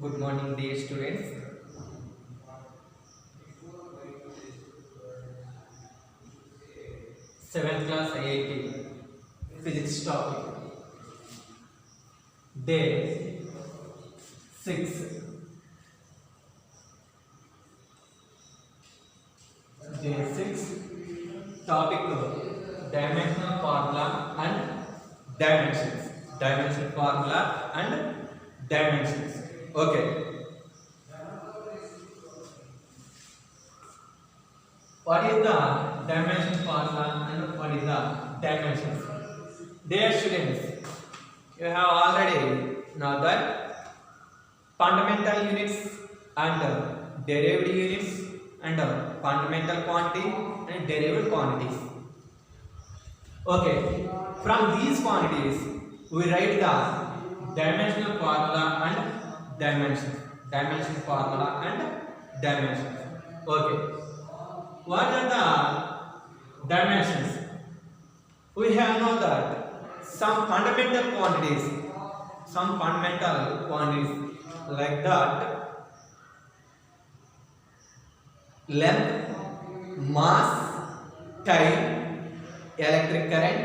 Good morning, dear students. Seventh class IIT Physics topic. Day 6. Day 6. Topic dimensional formula and dimensions. Dimension formula and dimensions. Okay. What is the dimension formula and what is the dimensions? Dear students, you have already know that fundamental units and derived units and fundamental quantity and derived quantities. Okay, from these quantities we write the dimensional formula and dimension. Dimension formula and dimensions. Okay. What are the dimensions? We have known that some fundamental quantities like that: length, mass, time, electric current,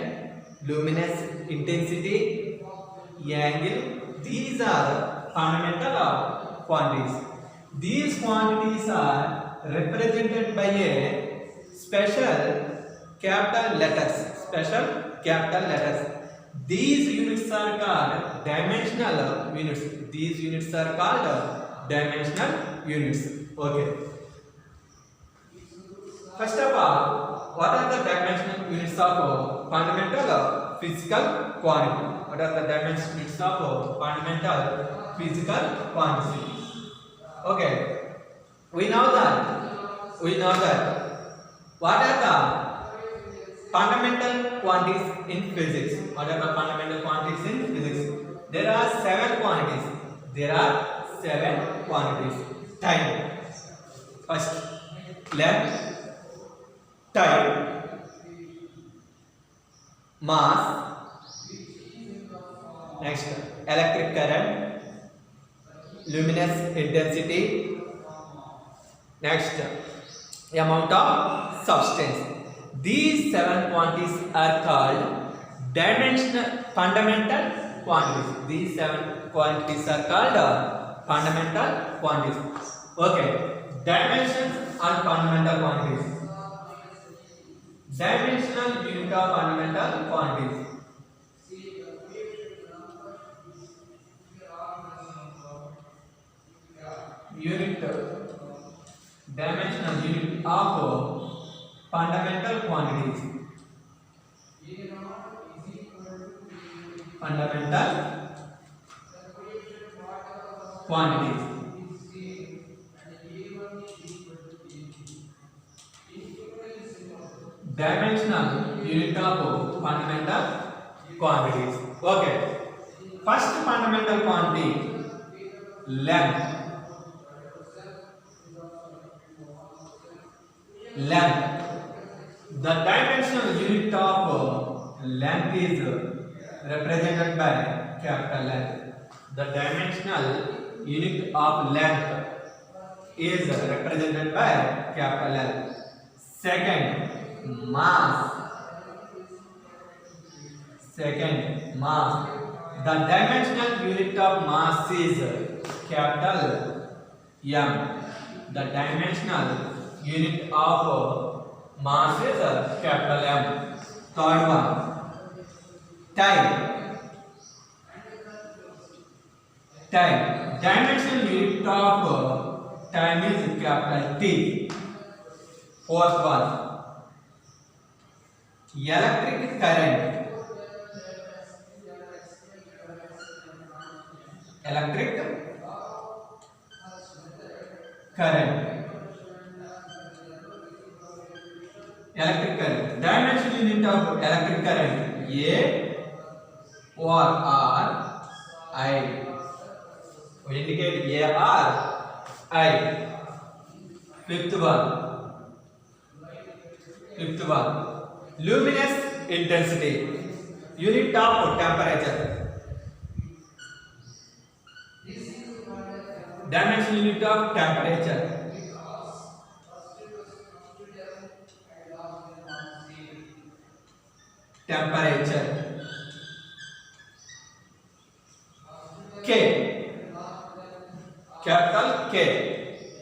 luminous intensity, angle. These are fundamental quantities. These quantities are represented by a special capital letters. These units are called dimensional units. Okay. First of all, what are the dimensional units of fundamental physical quantity? What are the dimensional units of fundamental physical quantity? Okay. We know that what are the fundamental quantities in physics? There are seven quantities. Time. First, length, time, mass. Next, electric current, luminous intensity. Next, amount of substance. These seven quantities are called fundamental quantities. These seven quantities are called fundamental quantities. Okay, dimensions and fundamental quantities. Dimensional unit of fundamental quantities. Dimensional unit of fundamental quantities. Dimensional unit of fundamental quantities. Okay. First fundamental quantity, length. The dimensional unit of length is represented by capital L. The dimensional unit of length is represented by capital L. Second, mass. The dimensional unit of mass is capital M. The dimensional unit of mass is capital M. Third one, time. Dimensional unit of time is capital T. Fourth one, electric current. Dimensional unit of electric current, A or R I. We indicate A or I. Fifth one, luminous intensity, unit of temperature. dimensional unit of temperature. Temperature. K, capital K,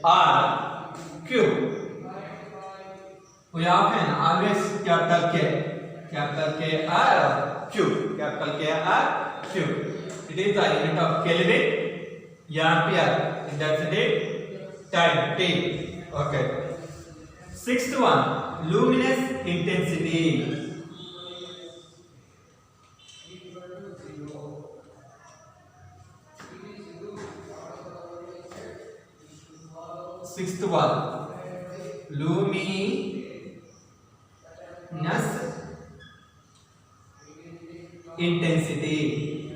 R, Q. We often always capital K, R, Q, capital K, R, Q. It is the unit of Kelvin, ampere, intensity, time, T. Okay. Sixth one, luminous intensity. Sixth one, luminous intensity.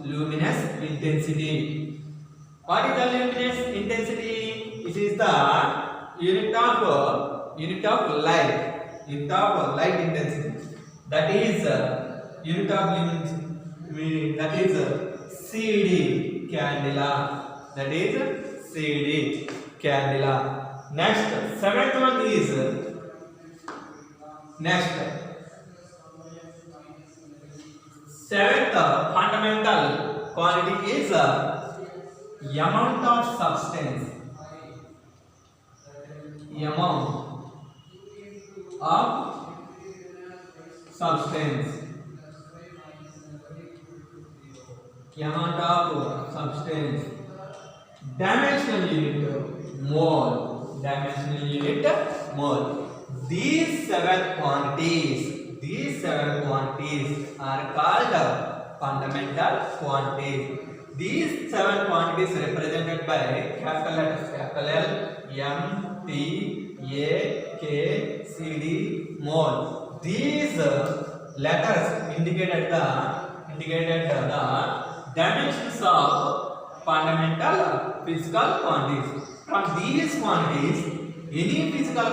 Luminous intensity. What is the luminous intensity? It is the unit of light. Unit of light intensity. That is unit of luminosity. That is CD candela. That is CD candela. Next, seventh one is seventh fundamental quantity is amount of substance. Amount of substance. Amount of substance. Dimensional unit mole. Dimensional unit mole. These seven quantities are called fundamental quantities. These seven quantities represented by capital letters, capital L, M, T, A, K, C, D, mole. These letters indicated the dimensions of fundamental physical quantities. From these quantities, any physical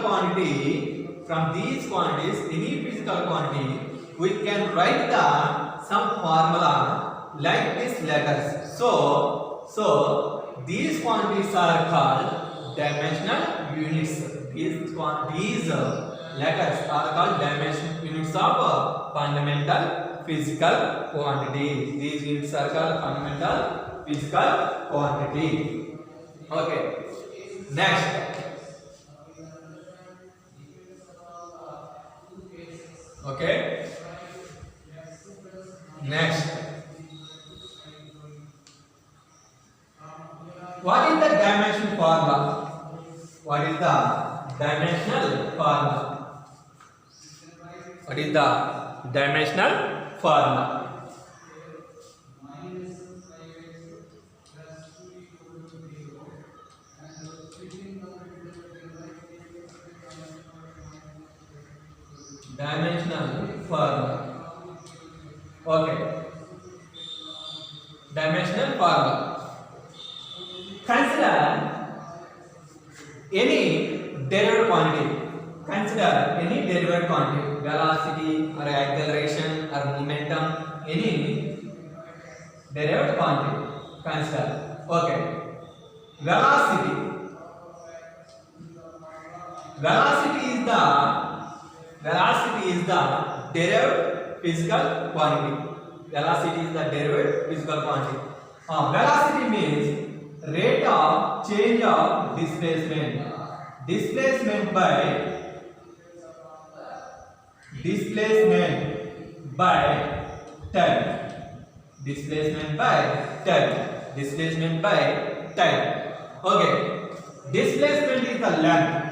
quantity, we can write some formula like these letters. So these quantities are called dimensional units. These letters are called dimensional units of fundamental physical quantity. These units are called fundamental physical quantity. Okay. Next. Okay. Next. What is the dimensional formula? What is the dimensional formula? What is the dimensional formula? Dimensional formula. Okay. Dimensional formula. Consider any derived quantity. Velocity or acceleration or momentum. Any derived quantity. Consider. Okay. Velocity. Velocity is the derived physical quantity. Velocity means rate of change of displacement. Displacement by time. Okay. Displacement is the length.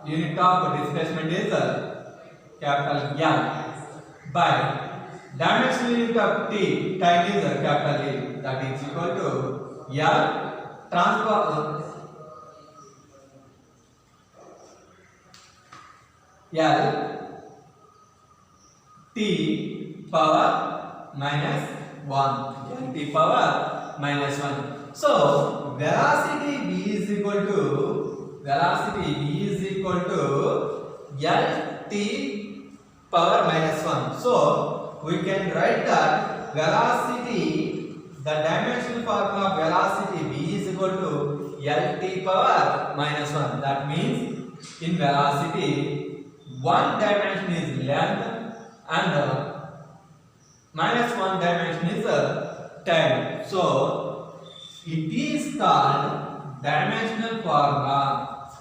Unit of displacement is capital L by dimensional unit of t, time is capital E, that is equal to L t power minus 1. So velocity v is equal to L t power minus 1. So we can write that velocity, the dimensional formula of velocity v is equal to Lt power minus 1. That means in velocity, one dimension is length and minus one dimension is time. So it is called dimensional formula.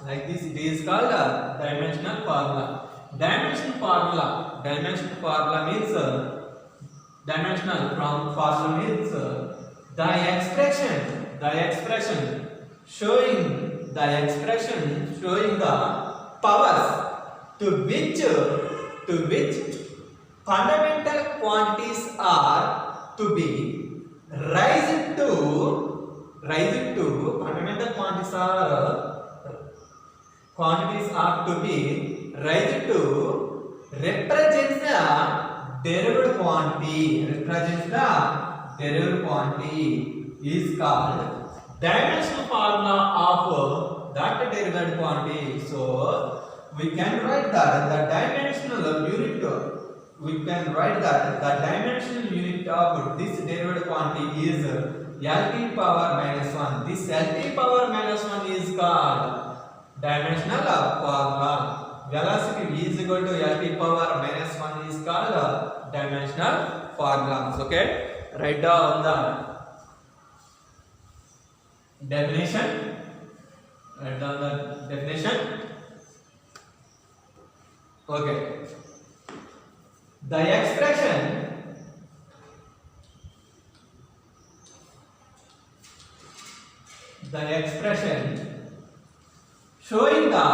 Like this, it is called a dimensional formula. Dimensional formula means dimensional from formula means the expression showing the powers to which fundamental quantities are to be raised to fundamental quantities are to be raised to represents the derived quantity is called dimensional formula of that derived quantity. So we can write that the dimensional unit of this derived quantity is Lt power minus 1. This Lt power minus 1 is called dimensional formula. Velocity v is equal to Lt power minus 1 is called dimensional formula. Okay, write down the definition. Okay, the expression showing the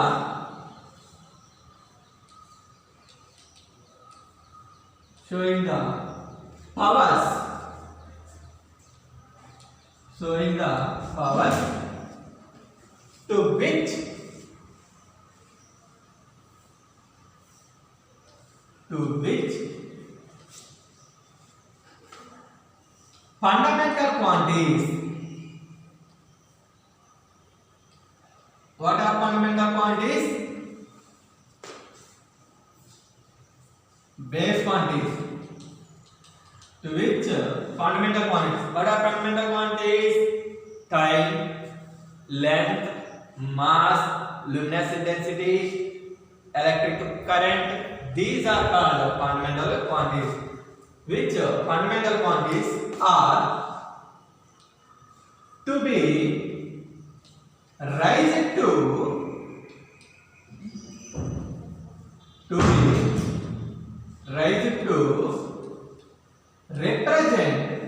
powers to which fundamental quantities. What are fundamental quantities? Base quantities. To which fundamental quantities? What are fundamental quantities? Time, length, mass, luminous intensity, electric current. These are called fundamental quantities. Which fundamental quantities are to be raised to represent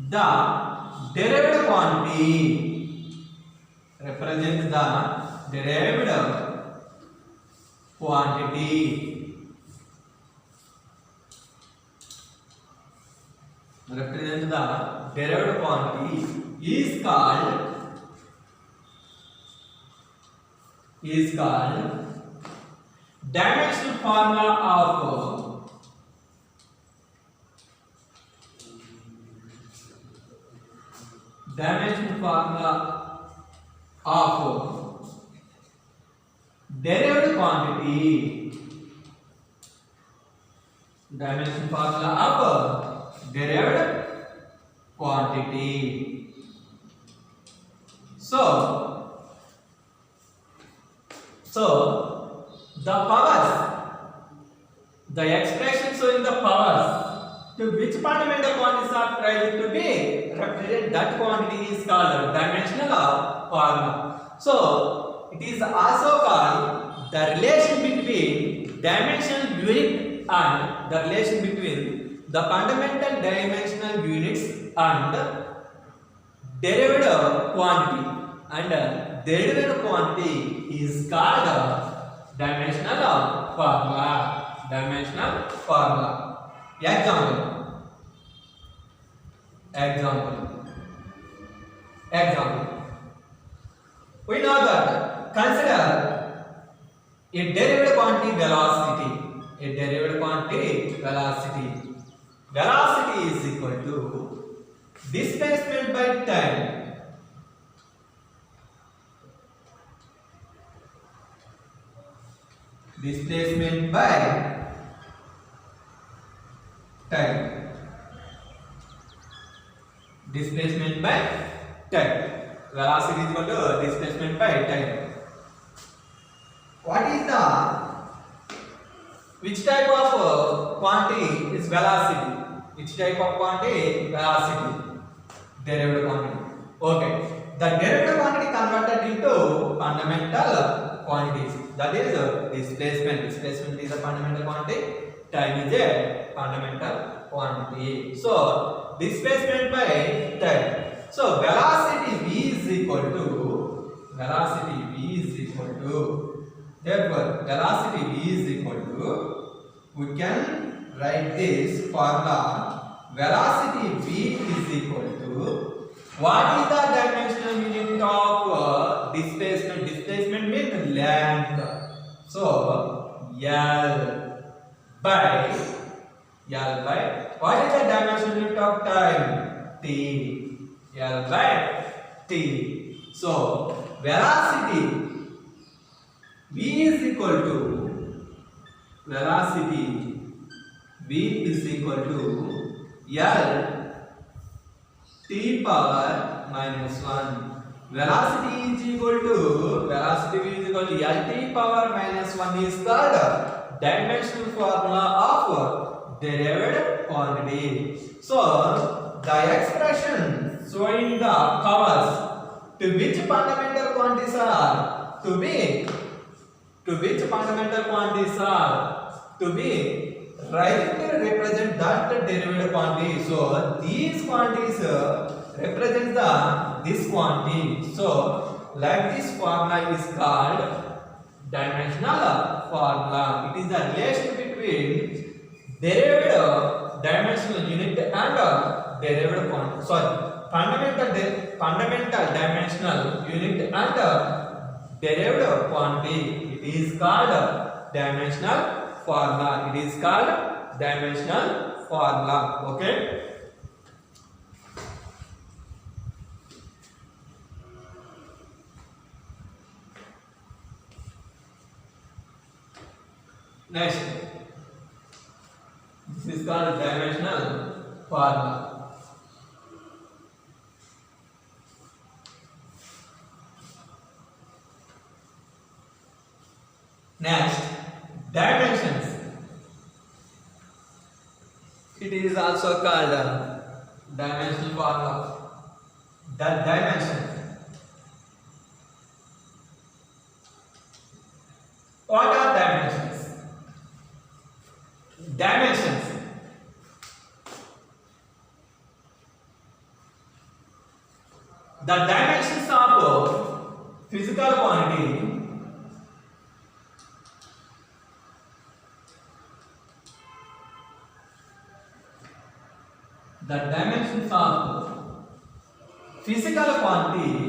the derived quantity. Represent the derived quantity. Represent the derived quantity is called dimensional formula of derived quantity. Dimensional formula of derived quantity. So the powers, the expression showing the powers to which fundamental quantities are tried to be represent that quantity is called dimensional formula. So it is also called the relation between dimensional unit and the relation between the fundamental dimensional units and derived quantity, and derived quantity is called dimensional formula. Example. We know that consider a derived quantity velocity. Velocity is equal to displacement by time. displacement by time. Displacement by time. Velocity is equal to displacement by time. What is the which type of quantity is velocity? Which type of quantity? Velocity. Derived quantity. Okay. The derived quantity converted into fundamental quantities. That is displacement. Displacement is a fundamental quantity. Time is a fundamental quantity. So displacement by time. So velocity v is equal to therefore velocity v is equal to, we can write this formula. Velocity v is equal to, what is the dimensional unit of displacement? Displacement means length. So L by what is the dimensional unit of time? T. L by T. So velocity v is equal to L T power minus 1. Velocity v is equal to L T power minus 1 is called dimensional formula of derived quantity. So the expression showing the powers to which fundamental quantities are to be right to represent that derived quantity. So these quantities represent this quantity. So like this formula is called dimensional formula. It is the relation between derived dimensional unit and derived quantity. Fundamental dimensional unit and derived quantity. It is called dimensional formula. Okay. Next, this is called dimensional formula. Next, dimensions. It is also called dimensional formula. The dimension. What are dimensions? Dimensions. The dimensions of physical quantity physical quantity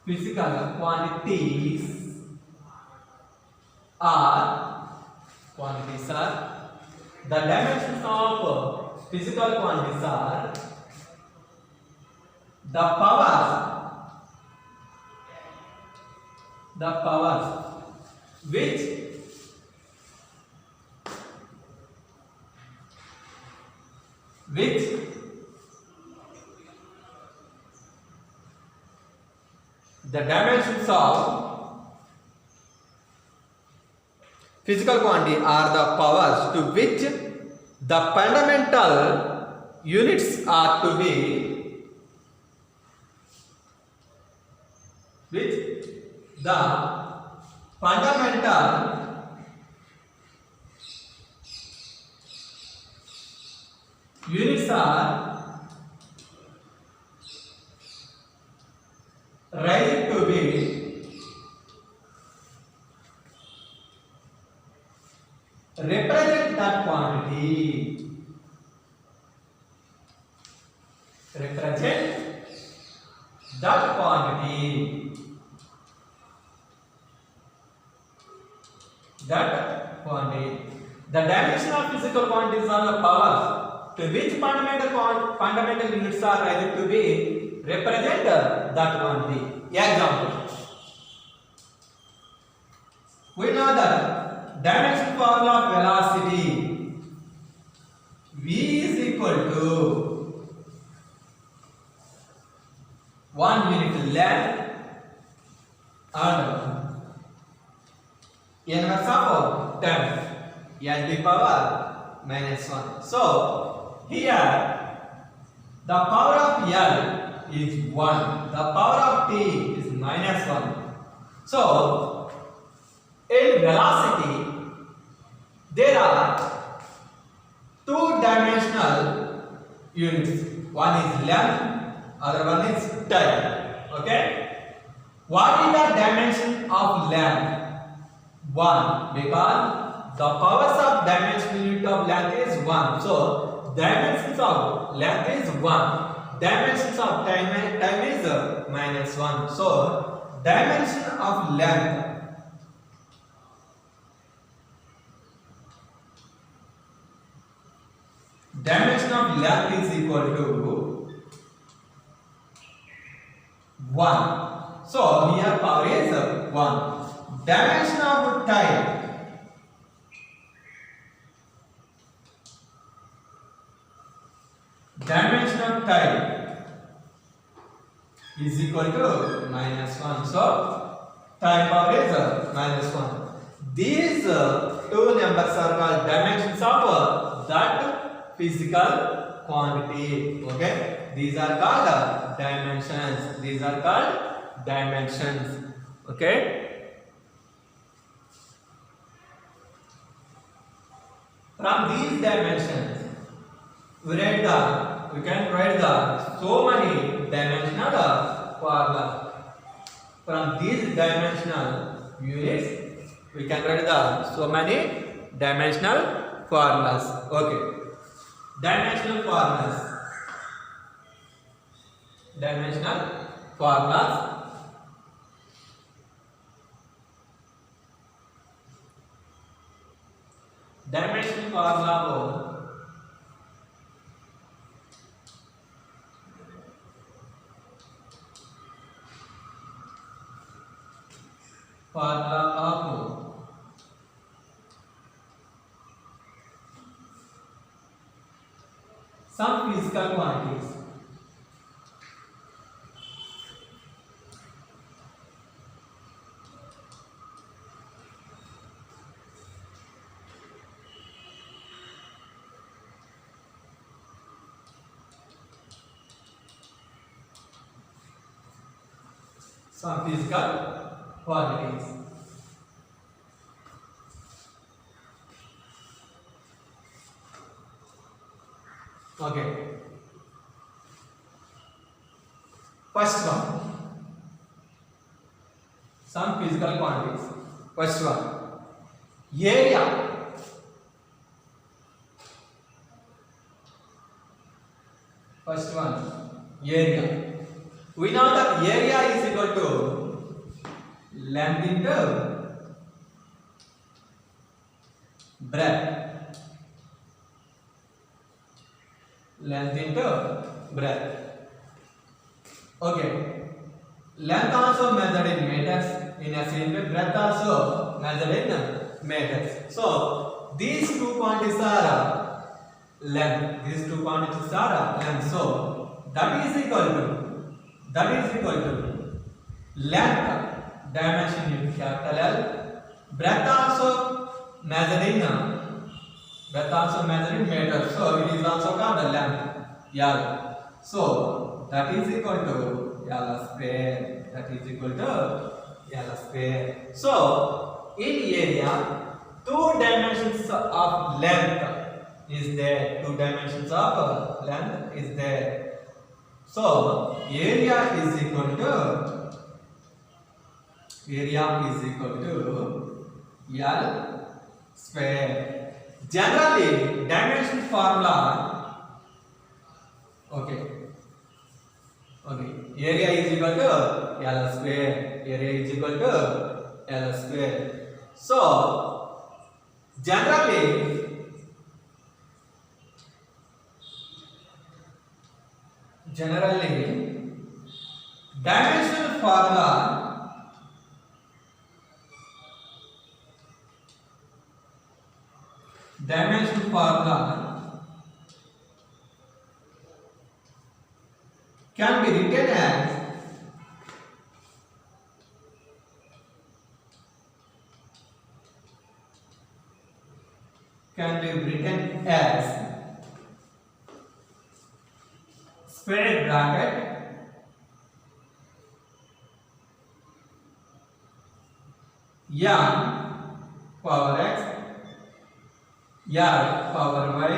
physical quantities are the dimensions of physical quantities are the powers which the dimensions of physical quantity are the powers to which the fundamental units are to be, which the fundamental units are raised to be represent that quantity. That quantity. The dimension of physical quantities are the powers to which fundamental units are either to be represent that one the example. We know that dimension formula of velocity v is equal to 1 unit length and inverse of time n to the power minus 1. So here the power of L is 1, the power of t is minus 1. So in velocity there are two-dimensional units. One is length, other one is time. Okay? What is the dimension of length? 1, because the powers of dimension unit of length is 1. So dimensions of length is 1. Dimensions of time is minus 1. So dimension of length is equal to 1. So here power is 1. Dimension of time is equal to minus 1. So time power is minus 1. These two numbers are called dimensions of that physical quantity. Okay, these are called dimensions. Okay, from these dimensions we can write the so many dimensional formulas. From these dimensional units we can write the so many dimensional formulas. Okay, dimensional formulas. Dimensional formula को formula of some physical quantities. Some physical quantities. Okay. First one. Some physical quantities. First one. Area. First one. Area. We know that area is equal to length into breadth. Length into breadth. Okay. Length also measured in meters. In a same way, breadth also measured in meters. So these two quantities are length. So that is equal to length dimension unit capital L. Breadth also measured in meters. So it is also called length L. So that is equal to L square. So in area, two dimensions of length is there. So area is equal to L square. Generally, dimension formula. Okay. Area is equal to L square. So generally dimensional formula can be written as square bracket m power x l power y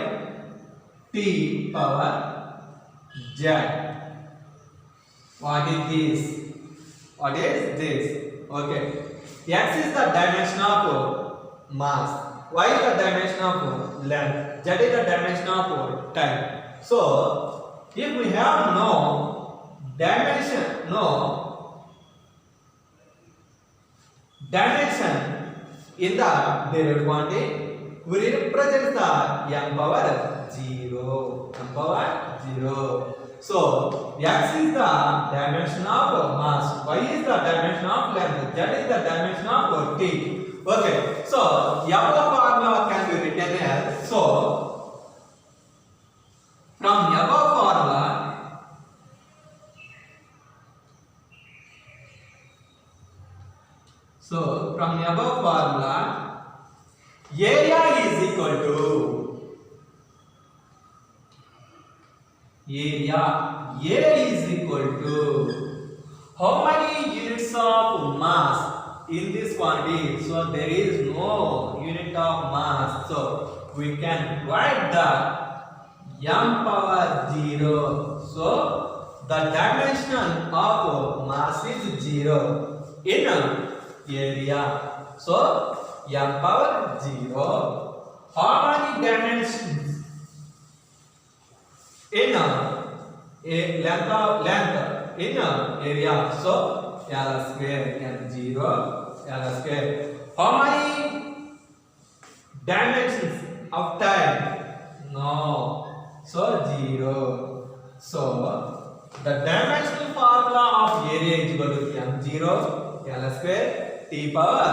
t power z. What is this? Okay, x is the dimension of mass, y is the dimension of length, z is the dimension of time. So if we have no dimension in the derived quantity, we represent the m power 0. So x is the dimension of mass, y is the dimension of length, z is the dimension of t. Okay, so above formula can be written as, from above formula, area is equal to how many units of mass in this quantity. So there is no unit of mass, so we can write the m power 0. So the dimension of mass is 0 in area. So m power 0. How many dimensions in length in area? So l square and 0 l square. How many dimensions of time? No. So 0. So the dimensional formula of area is equal to m0 l square t power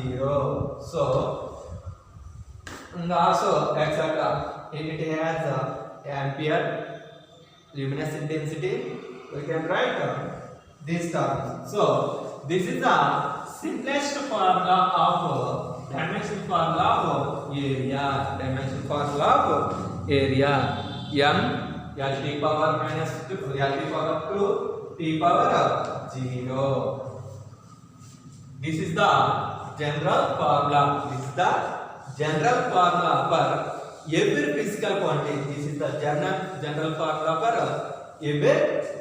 0. So and also etc. It has ampere luminous intensity. We can write this term. So this is the simplest formula of dimension formula of area. M l t power minus 2 l t power 2 t power 0. This is the general formula. For every physical quantity. This is the general formula for every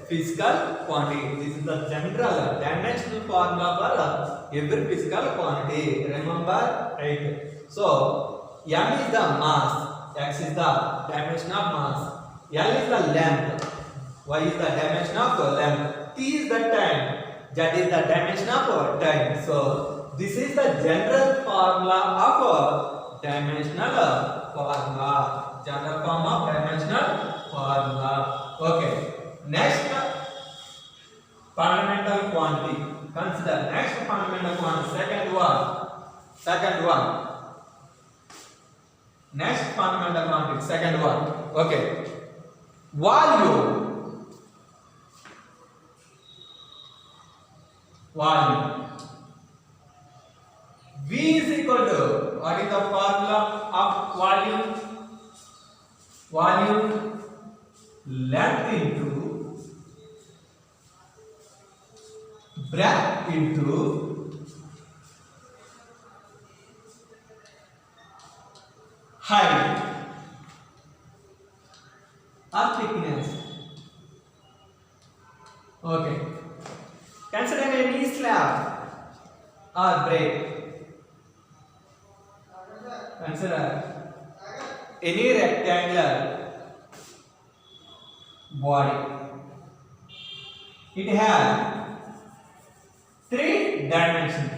physical quantity. This is the general dimensional formula for every physical quantity. Remember, right? So m is the mass, x is the dimension of mass, l is the length, y is the dimension of length, t is the time, z is the dimension of time. So this is the general formula of dimensional formula. General form of dimensional formula. Okay. Next, fundamental quantity. Consider next fundamental quantity. Second one. Next fundamental quantity. Second one. Okay. Volume. V is equal to, what is the formula of volume? Length into breadth into height or thickness. Okay. Consider any slab or break. Consider any rectangular body. It has 3 dimensions.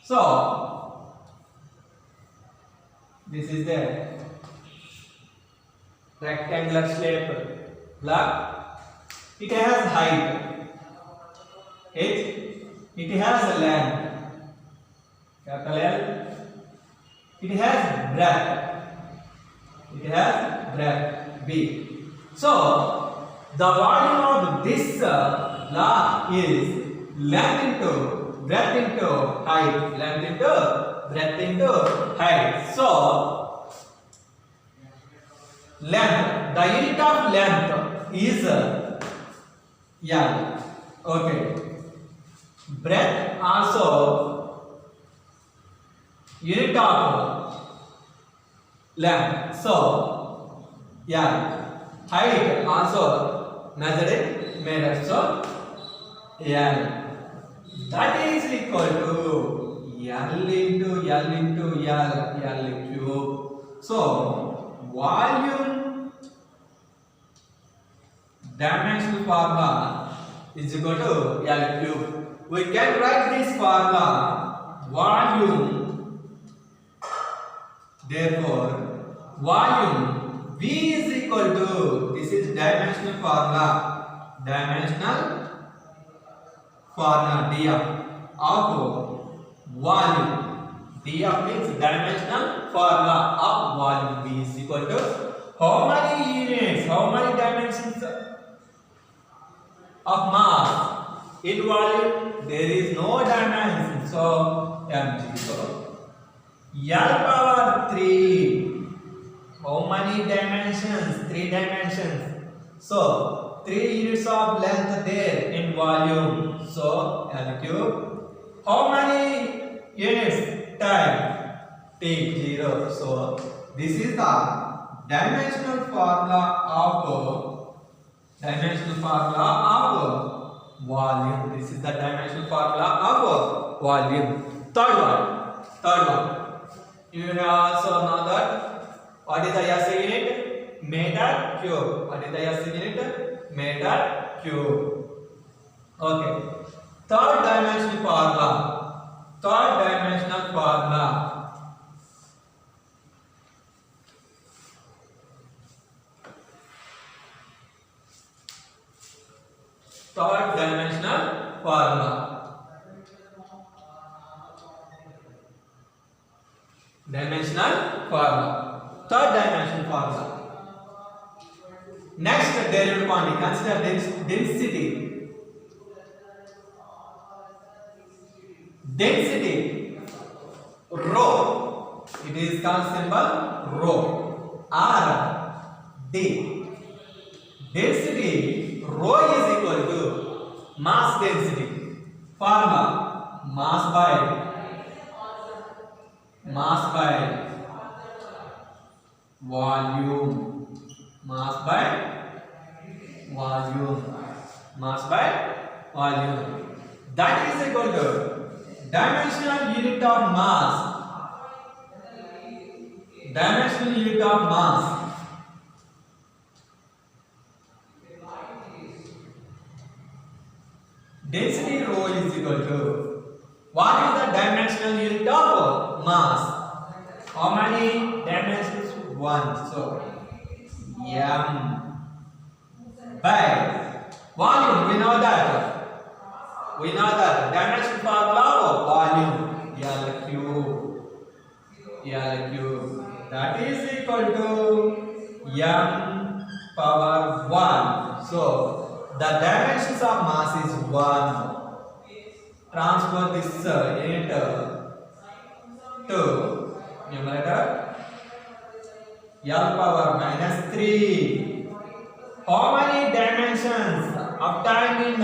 So This is the rectangular shape block. It has height. It has length. Capital L. It has breadth. It has breadth B. So the volume of this block is length into breadth into height. Length into breadth into height. So length, the unit of length is L. Okay. Breadth also unit of length. So L. Height also measured in meter. So L. That is equal to L into L into L, L cube. So volume dimensional formula is equal to L cube. We can write this formula volume. Therefore, volume V is equal to, this is dimensional formula. Dimensional formula df of volume. df means dimensional formula of volume. V is equal to how many units, how many dimensions of mass in volume? There is no dimension, so m0. L power 3. How many dimensions? 3 dimensions. So 3 units of length there in volume. So L cube. How many units? Time. T 0. So this is the dimensional formula of volume. This is the dimensional formula of volume. Third one. You have also know that what is the SI unit? Meter cube. What is the SI unit? Meter cube. Okay. Third dimensional formula. Third dimensional formula. Third dimensional formula. Next derivative quantity. Consider density. Density rho. It is called symbol rho. R D. Density rho is equal to mass density. Formula mass by volume. Mass by volume. That is equal to dimensional unit of mass. Dimensional unit of mass. Density rho is equal to, what is the dimensional unit of mass? How many dimensions? 1. So m by volume. We know that dimension formula of volume L cube. That is equal to m power 1. So the dimensions of mass is 1. Transfer this unit to numerator. L power minus 3. How many dimensions of time in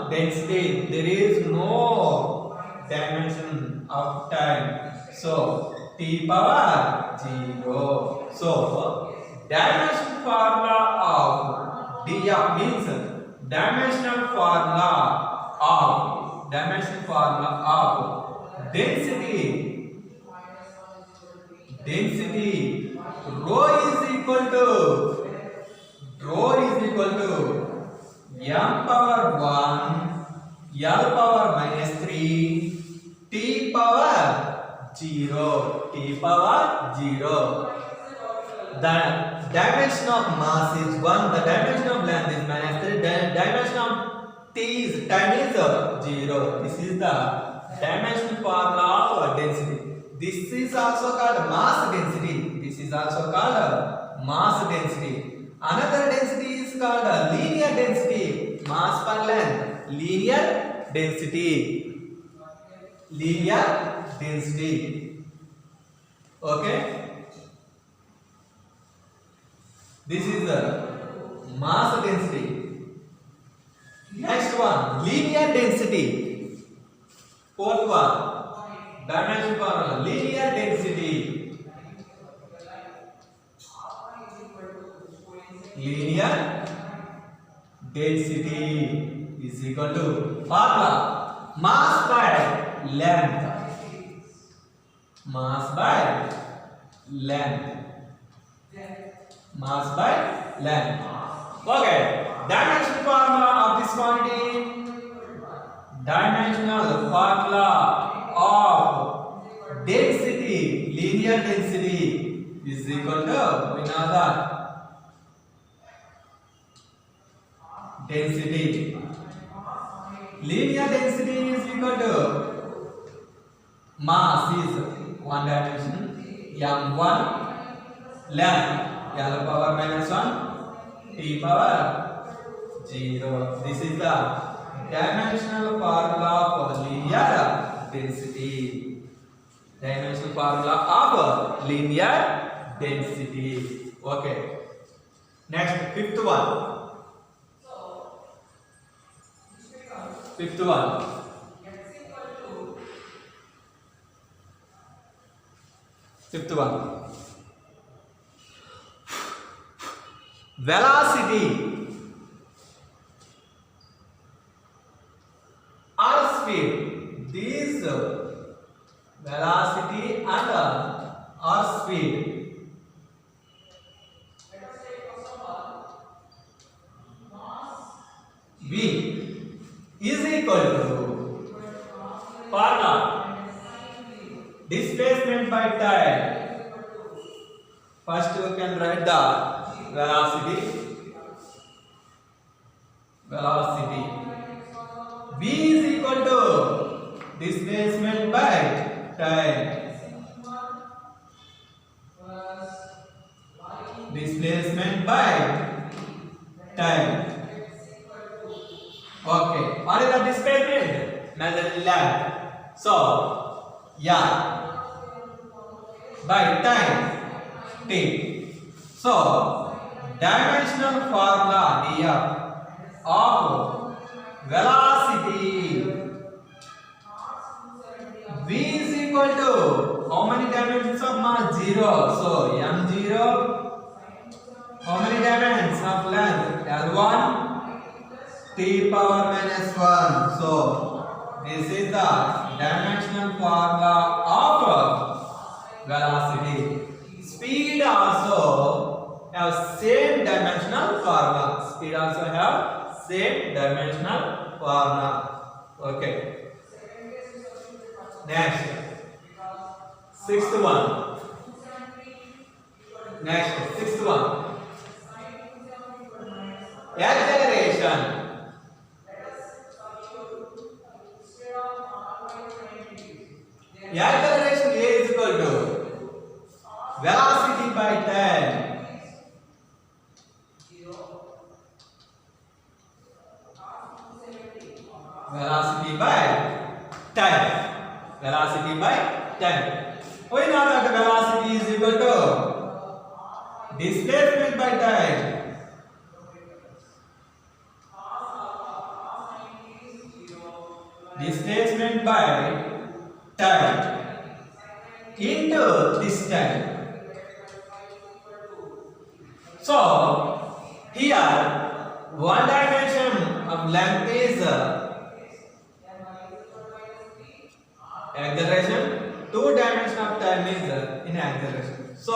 density? There is no dimension of time. So T power 0. So dimension formula of df means dimensional formula of density. Rho is equal to m power 1, L power minus 3, T power 0. t power 0. The dimension of mass is 1, the dimension of length is -3, the dimension of time is 0. This is the dimension formula of density. This is also called mass density. This is also called mass density. Another density is called linear density. Mass per length. Linear density. Linear density. Okay. This is the mass density. Next one, linear density. Fourth one, dimension formula. Linear density. Linear density is equal to formula mass by length. Mass by length. Mass by length. Okay. Dimensional formula of this quantity. Dimensional formula of density, linear density is equal to, we know that, density. Linear density is equal to mass is one dimension, m1, length l power -1, t power 0. This is the dimensional formula for linear density. Dimensional formula of linear density. Okay. Next, fifth one. Fifth one. Fifth one. Velocity or speed. These velocity and or speed. V is equal to formula displacement by time. First you can write the velocity. Velocity. V is equal to displacement by time. Displacement by time. Okay. What is the displacement? Measure length. So, yeah. By time. T. So, dimensional formula df of velocity v is equal to how many dimensions of mass? 0. So, m0. How many dimensions of length? l1, t power -1. So, this is the dimensional formula of velocity. Speed also have same dimensional formula. Speed also have same dimensional formula. Okay. Next, sixth one. Next, sixth one. Acceleration. Acceleration A is equal to velocity by time. Velocity by time. Velocity by time. We know that velocity is equal to displacement by time. Displacement by time into distance. So here one dimension of length is acceleration, two dimension of time is in acceleration. So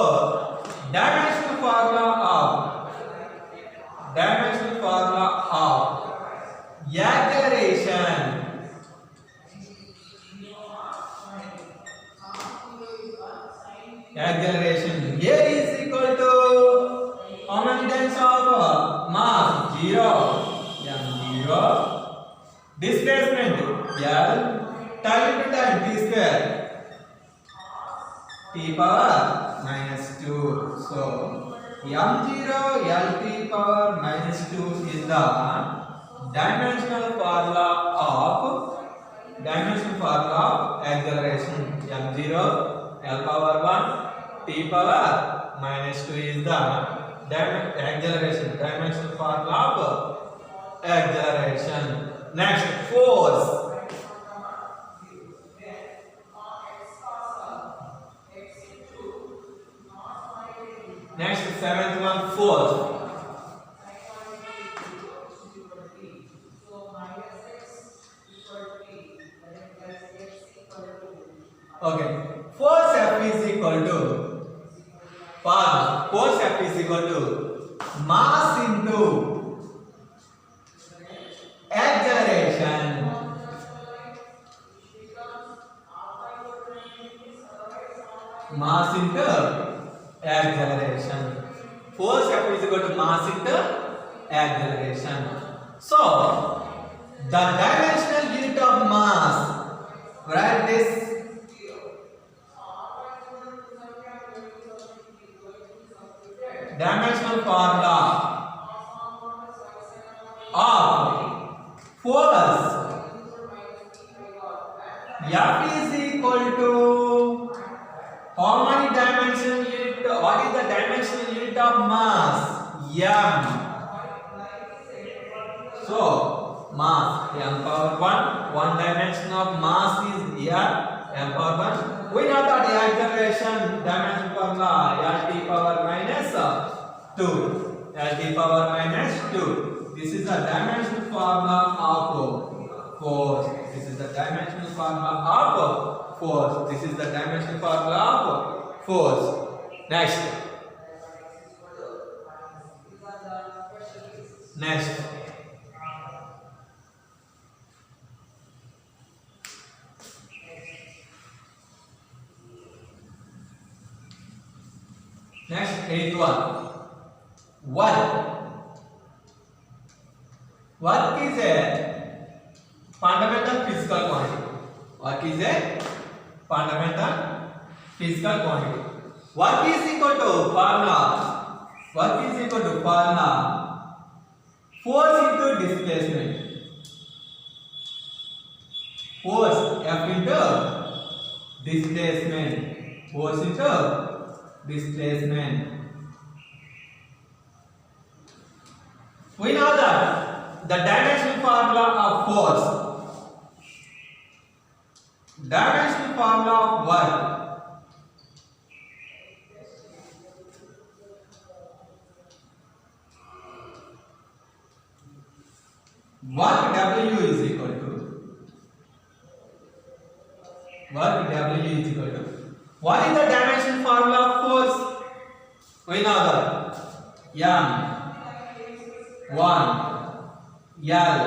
dimensional formula of acceleration 0. Displacement L time into time t square t power minus 2. So m0 Lt power minus 2 is the dimensional formula of acceleration. m0 L power 1 t power minus 2 is the dimensional formula of acceleration. Next, force. Next, seventh one, force. Okay, force F is equal to mass into acceleration. Mass into acceleration. Force F is equal to mass into acceleration. So the dimensional unit of mass, write this. Dimensional formula of force F is equal to how many dimensional unit? What is the dimensional unit of mass? M. So mass m power 1 dimension of mass is m power 1. We know that the acceleration dimension formula Lt power minus 2. Lt power minus 2. This is the dimensional formula of force. This is the dimensional formula of force. This is the dimensional formula of force. Next. Next. Next, eighth one. Work is a fundamental physical quantity. Work is a fundamental physical quantity. Work is equal to formula. Force into displacement. Force F into displacement. Force into displacement. We know that the dimensional formula of force, dimensional formula of work, work W is equal to what is the dimensional formula of force? We know that m 1 L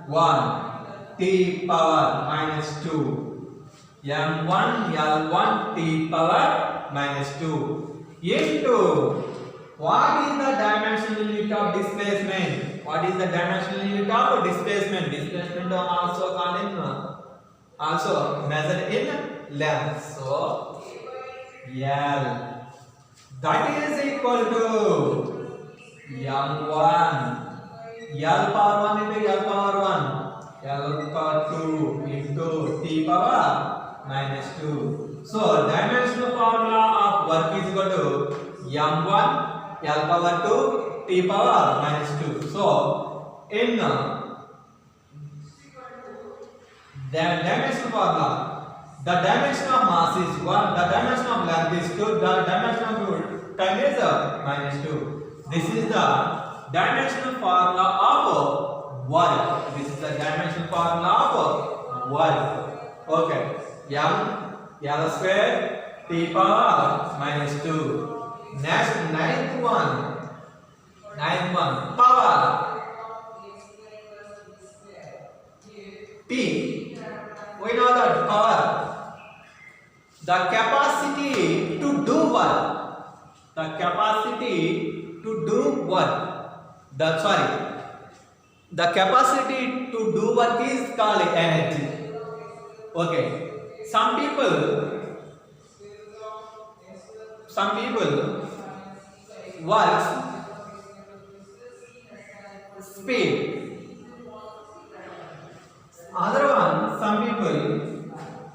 1 t power minus 2 m1 L1 t power minus 2 into what is the dimensional unit of displacement? What is the dimensional unit of displacement? Displacement also called in also measured in length. So L that is equal to m1 L power 1 into L power 1 L power 2 into t power minus 2. So dimensional formula of work is equal to m1 L power 2 t power minus 2. So in the dimensional formula, the dimension of mass is 1, the dimension of length is 2, the dimension of time is minus 2. This is the dimensional formula of work. This is the dimensional formula of work. Okay. L square t power minus 2. Next, ninth one. Power. P. We know that power. The capacity to do work. The capacity to do work. The capacity to do work is called energy. Okay. Some people works speed. Other one, some people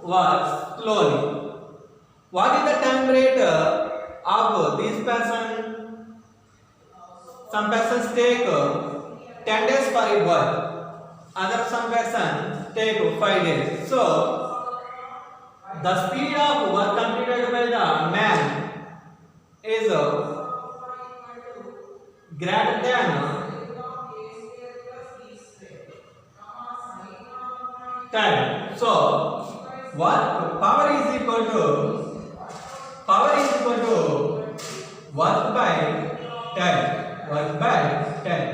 work slowly. What is the time rate of this person? Some persons take 10 days for a work. Some person take 5 days. So the speed of work completed by the man is greater than time. So work power is equal to work by time. Work by time.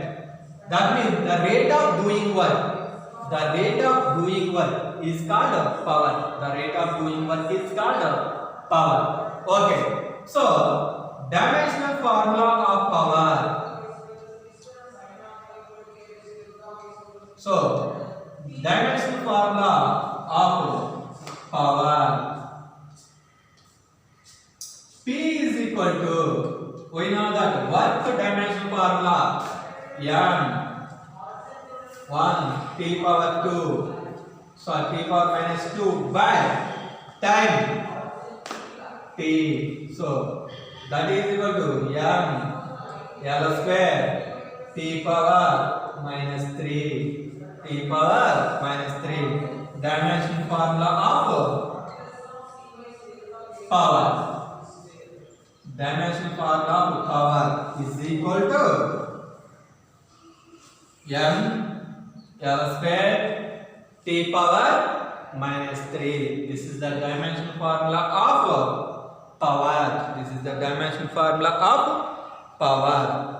That means the rate of doing work. The rate of doing work is called power. The rate of doing work is called power. Okay. So dimensional formula of power. So dimensional formula of power. P is equal to, we know that work dimensional formula M 1 T power 2, so T power minus 2 by time T. So that is equal to M L square T power minus 3 T power minus 3. Dimension formula of power. Dimension formula of power is equal to M L square T power minus 3. This is the dimension formula of power. This is the dimension formula of power.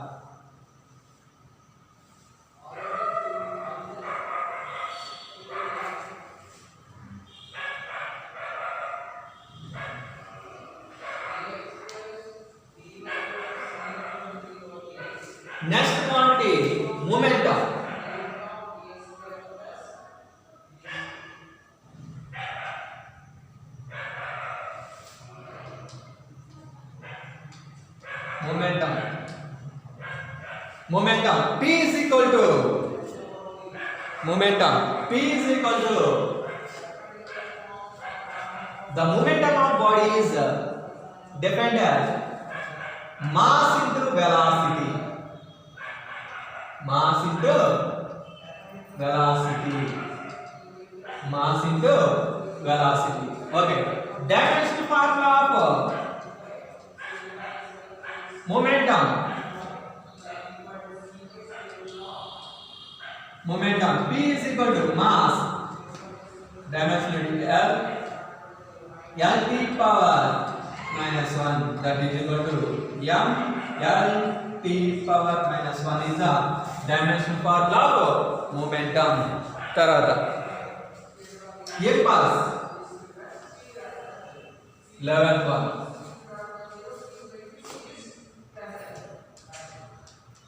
Next quantity, momentum. Momentum. P is equal to the momentum of body is defined as mass into velocity. Mass into velocity. Okay. Dimensional formula of momentum. P is equal to mass dimension L T power minus 1, that is equal to M L T power minus 1 is the dimension formula of momentum. Tarata impulse 11th one.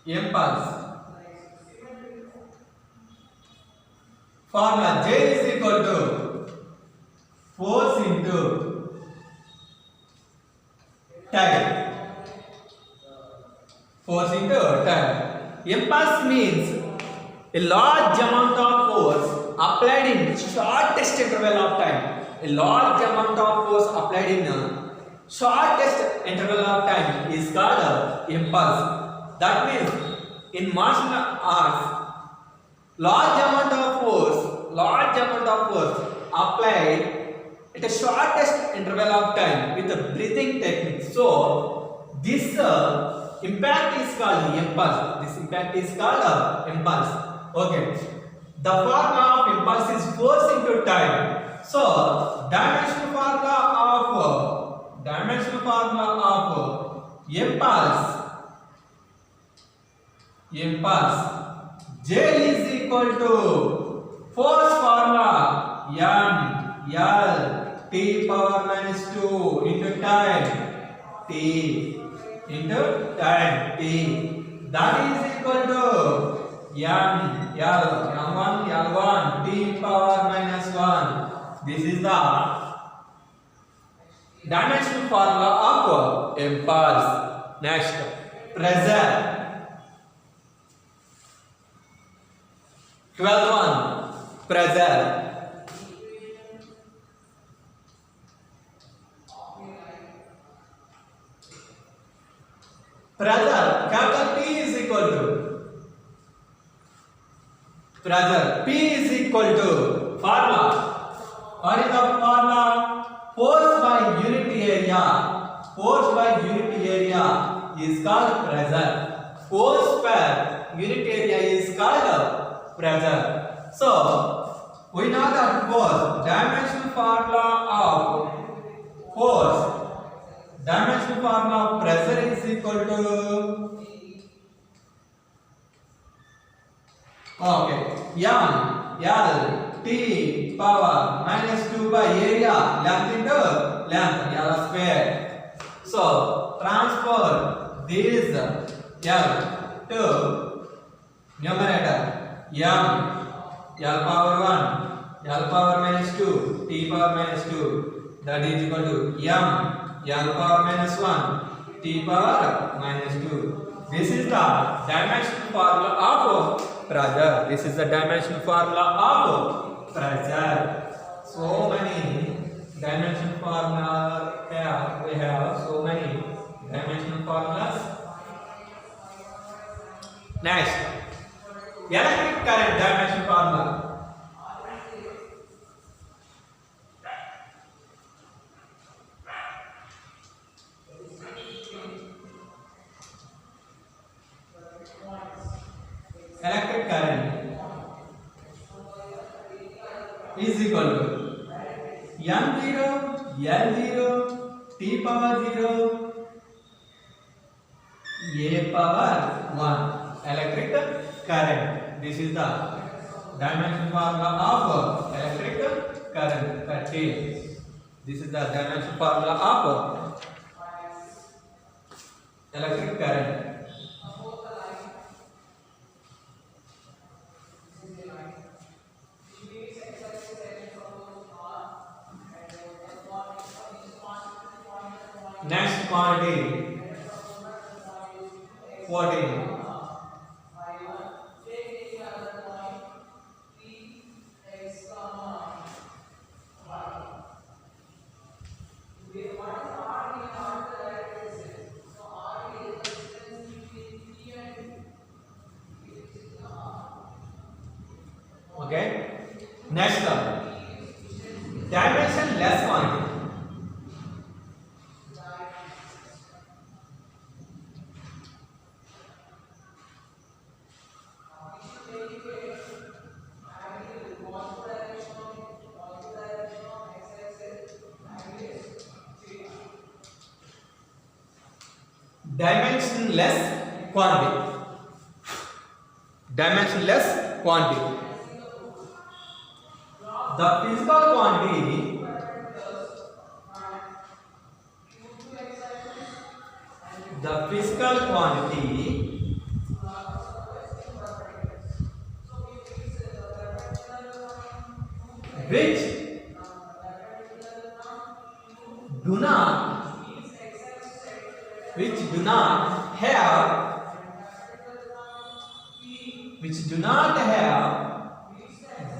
Impulse formula J is equal to force into time. Force into time. Impulse means a large amount of force applied in shortest interval of time. A large amount of force applied in shortest interval of time is called impulse. That means in martial arts, large amount of force applied at the shortest interval of time with a breathing technique. So this impact is called impulse. Okay. The formula of impulse is force into time. So dimensional formula of impulse J is equal to force formula M L T power minus 2 into time T into time T. That is equal to M L m1 L1 t power minus 1. This is the dimensional formula of impulse. Next, pressure. 12th one, pressure. Pressure, capital P is equal to pressure. P is equal to formula. What is the formula? Force by unit area. Force by unit area is called pressure. Force per unit area is called pressure. So we know that force, dimensional formula of force, dimensional formula of pressure is equal to m L t power minus 2 by area, length into length, L square. So transfer this L to numerator, m L power 1 L power minus 2 t power minus 2, that is equal to m L power minus 1 t power minus 2. This is the dimensional formula of pressure. This is the dimensional formula of pressure. So many dimensional formulas we have so many dimensional formulas. Next, electric current dimensional formula. Electric current is equal to m0 L0 t power 0 a power 1 electric current. This is the dimensional formula of electric current. This is the dimensional formula of electric current. Next quantity 14. Okay. Next one, dimensionless quantity. Dimensionless quantity. Dimensionless quantity. The physical quantity which do not have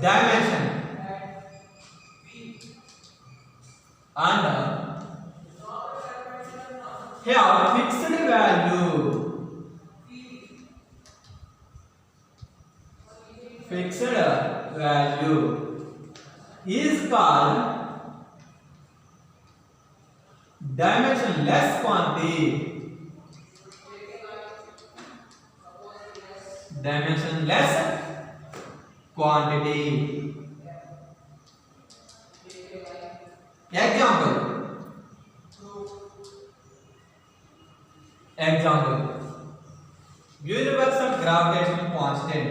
dimension and have fixed value. Fixed value is called dimensionless quantity. Dimensionless quantity. Example. Universal gravitational constant.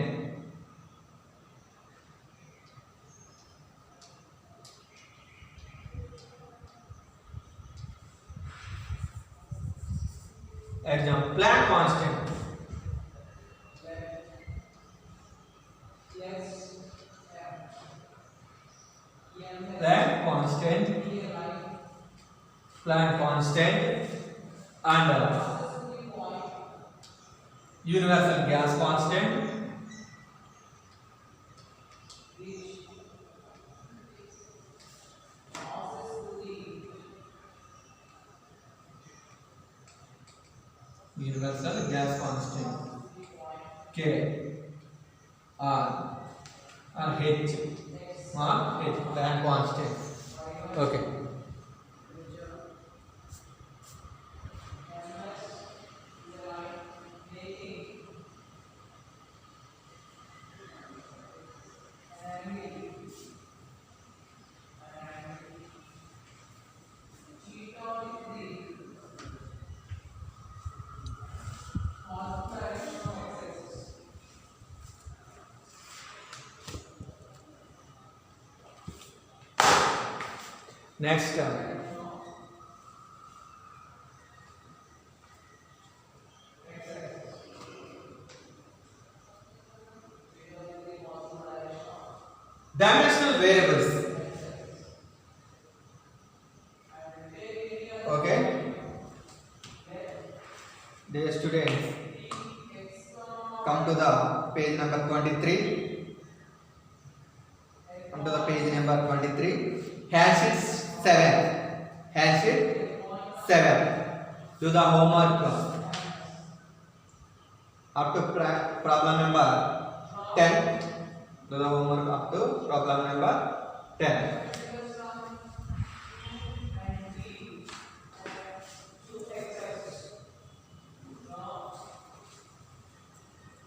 Example, Planck constant. Planck constant and universal gas constant. Universal gas constant K R or H or H Planck constant. Okay. Next dimensional variables. Okay, dear students, come to the page number 23. Come to the page number 23. Hand sheet 7. Hand sheet 7. Do the homework up to problem number 10. Do the homework up to problem number 10.